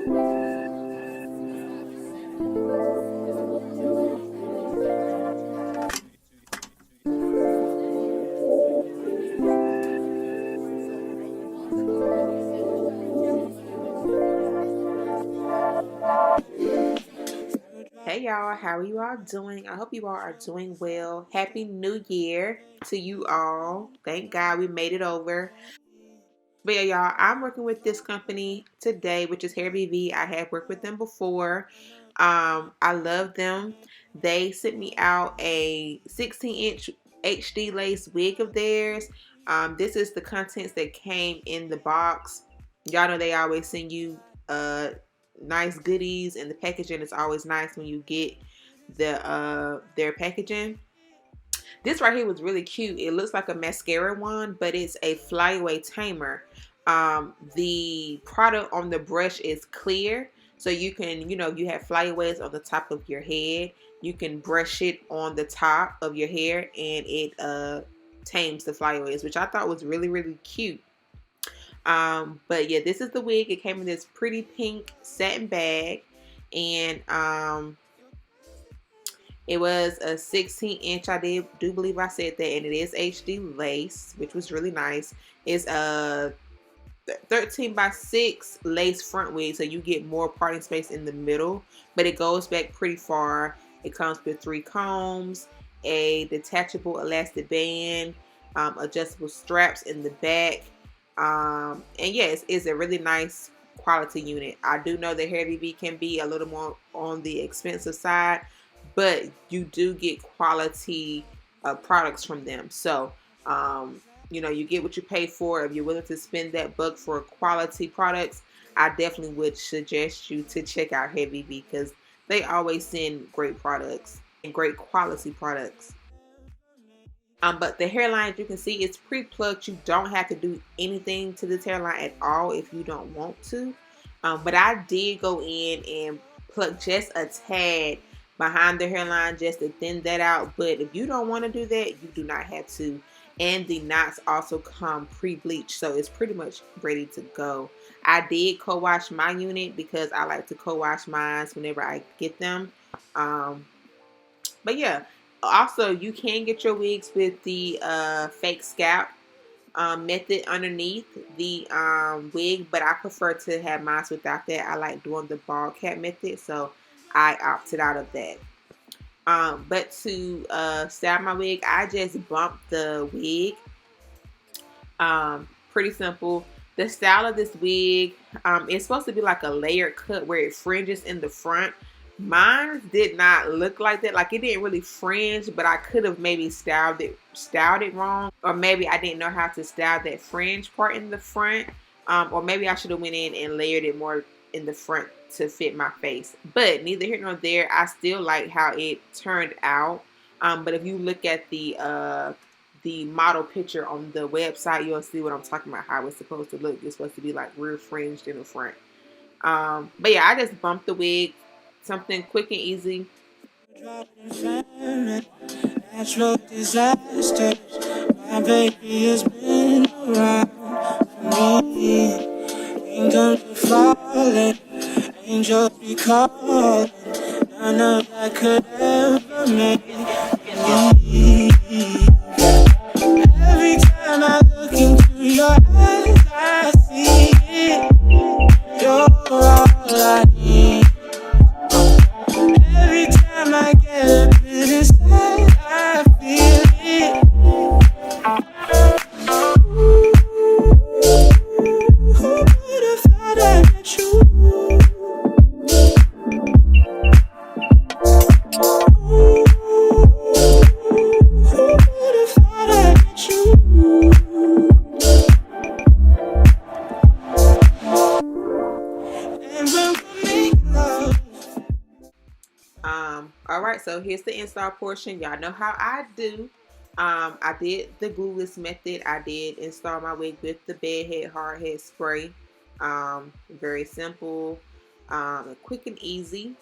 Hey y'all, how are you all doing? I hope you all are doing well. Happy New Year to you all. Thank God we made it over. But yeah, y'all, I'm working with this company today, which is Hairvivi. I have worked with them before. I love them. They sent me out a 16-inch HD lace wig of theirs. This is the contents that came in the box. Y'all know they always send you nice goodies, and the packaging is always nice when you get their packaging. This right here was really cute. It looks like a mascara wand, but it's a flyaway tamer. The product on the brush is clear, so you can, you have flyaways on the top of your head. You can brush it on the top of your hair, and it tames the flyaways, which I thought was really, really cute. But yeah, this is the wig. It came in this pretty pink satin bag, and it was a 16-inch. I do believe I said that, and it is HD lace, which was really nice. It's a 13x6 lace front wig, so you get more parting space in the middle, but it goes back pretty far. It comes with 3 combs, a detachable elastic band, adjustable straps in the back, and yes, it's a really nice quality unit. I do know that Hairvivi can be a little more on the expensive side, but you do get quality products from them. So, you get what you pay for. If you're willing to spend that buck for quality products, I definitely would suggest you to check out Hairvivi because they always send great products and great quality products. But the hairline, as you can see, it's pre-plucked. You don't have to do anything to this hairline at all if you don't want to. But I did go in and pluck just a tad behind the hairline just to thin that out. But if you don't want to do that, you do not have to. And the knots also come pre-bleached, so it's pretty much ready to go. I did co-wash my unit because I like to co-wash mine whenever I get them. But yeah, also you can get your wigs with the fake scalp method underneath the wig, but I prefer to have mine without that. I like doing the bald cap method, so I opted out of that. But to style my wig, I just bumped the wig. Pretty simple. The style of this wig, it's supposed to be like a layered cut where it fringes in the front. Mine did not look like that. Like, it didn't really fringe, but I could have maybe styled it wrong, or maybe I didn't know how to style that fringe part in the front, or maybe I should have went in and layered it more in the front to fit my face. But neither here nor there. I still like how it turned out. But if you look at the model picture on the website, you'll see what I'm talking about, how it's supposed to look. It's supposed to be like real fringed in the front. But yeah, I just bumped the wig. Something quick and easy. Natural disasters. My baby has been around for me. Kingdoms are falling, angels be calling. None of that could ever make me. Every time I look into your eyes, I see it. You're all I need. Every time I get a bit inside, I feel it. Who would have thought I met you? Who would have thought I met you? And when we make love. Alright, so here's the install portion. Y'all know how I do. I did the glueless method. I did install my wig with the bedhead hardhead spray. Very simple, quick and easy.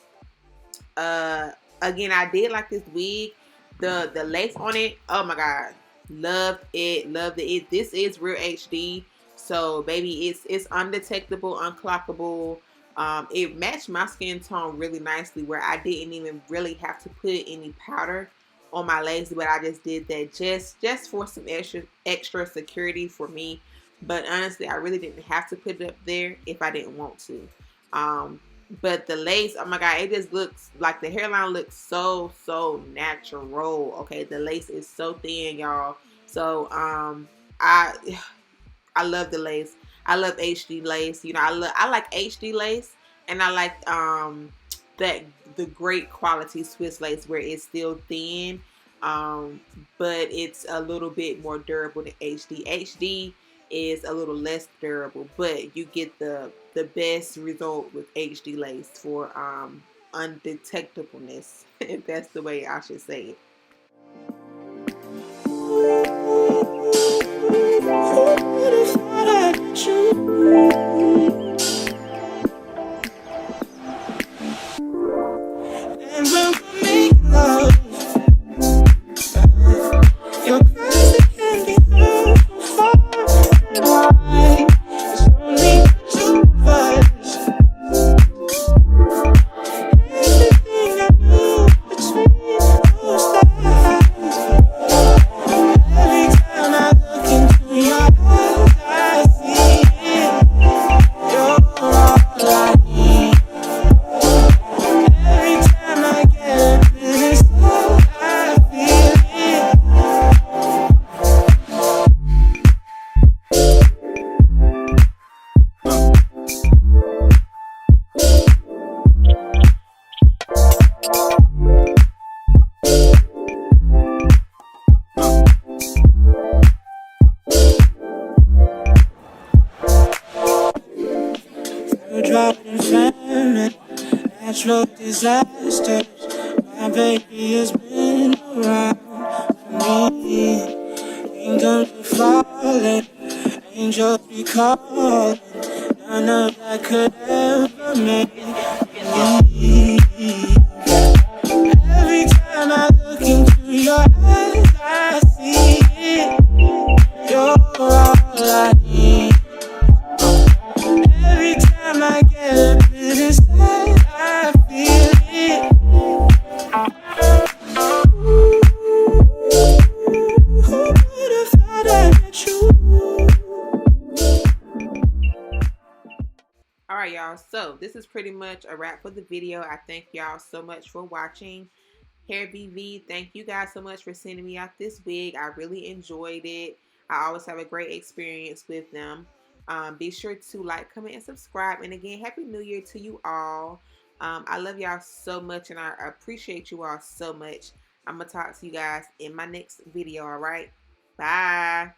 Again, I did like this wig. The lace on it, oh my god, loved it. This is real HD, so baby, it's undetectable, unclockable. It matched my skin tone really nicely, where I didn't even really have to put any powder on my legs, but I just did that just for some extra security for me. But honestly, I really didn't have to put it up there if I didn't want to. Um, but the lace, oh my god, it just looks like the hairline looks so natural. Okay, the lace is so thin, y'all. So I I love the lace. I love HD lace. You know, I like HD lace, and I like that the great quality Swiss lace where it's still thin, um, but it's a little bit more durable than HD. HD is a little less durable, but you get the best result with HD lace for undetectableness, if that's the way I should say it. Natural disasters. My baby has been around for me. Kingdoms be falling, angels be calling. None of that could ever make me. Every time I look into your eyes, I see it. You're all I need. Every time I get a bit inside, I feel it. Who would have thought I met you? Alright, y'all, so this is pretty much a wrap for the video. I thank y'all so much for watching. Hairvivi, thank you guys so much for sending me out this wig. I really enjoyed it. I always have a great experience with them. Be sure to like, comment, and subscribe. And again, Happy New Year to you all. I love y'all so much, and I appreciate you all so much. I'm going to talk to you guys in my next video, all right? Bye.